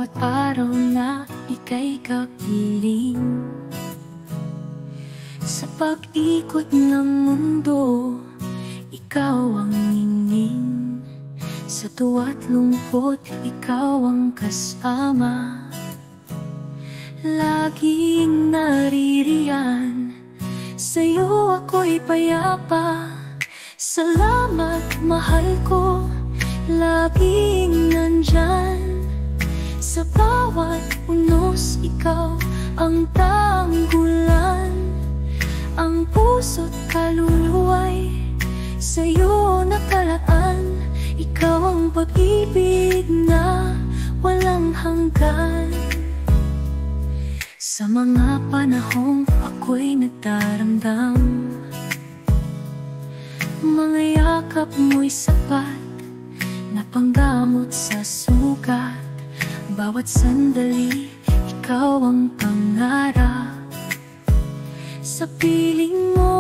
bawat araw na ika'y kapiling. Sa pag-ikot ng mundo, ikaw ang ningning. Sa tuwa't lungkot, ikaw ang kasama. Laging naririyan, sa'yo ako'y payapa. Salamat, mahal ko, laging nandyan. Sa bawat unos, ikaw ang tanggulan. Ang puso't kaluluwa'y sa'yo nakalaan. Ikaw ang pag-ibig na walang hanggan. Sa mga panahong ako'y nagdaramdam, mga yakap mo'y sapat na panggamot sa sugat. Bawat sandali, ikaw ang pangarap. Sa piling mo,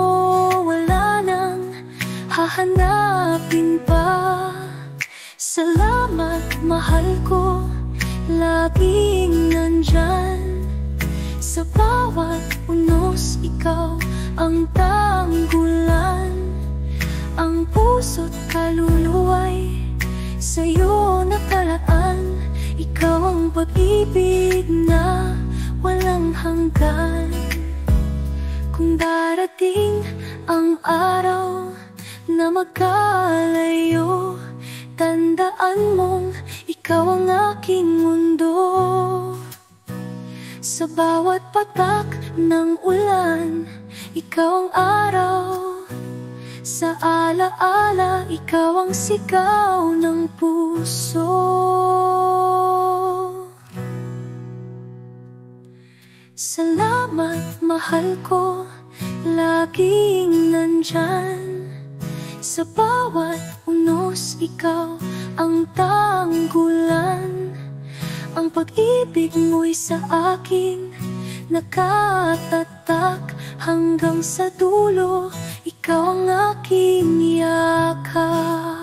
wala nang hahanapin pa. Salamat, mahal ko, laging nandyan. Sa bawat unos, ikaw ang tanggulan. Ang puso't kaluluwa'y sa'yo nakalaan. Ikaw ang pag-ibig na walang hanggan. Kung darating ang araw na magkalayo, tandaan mong ikaw ang aking mundo. Sa bawat patak ng ulan, ikaw ang araw. Sa alaala, ikaw ang sigaw ng puso. Salamat, mahal ko, laging nandyan. Sa bawat unos, ikaw ang tanggulan. Ang pag-ibig mo'y sa akin nakatatak. Hanggang sa dulo, ikaw ang aking yakap.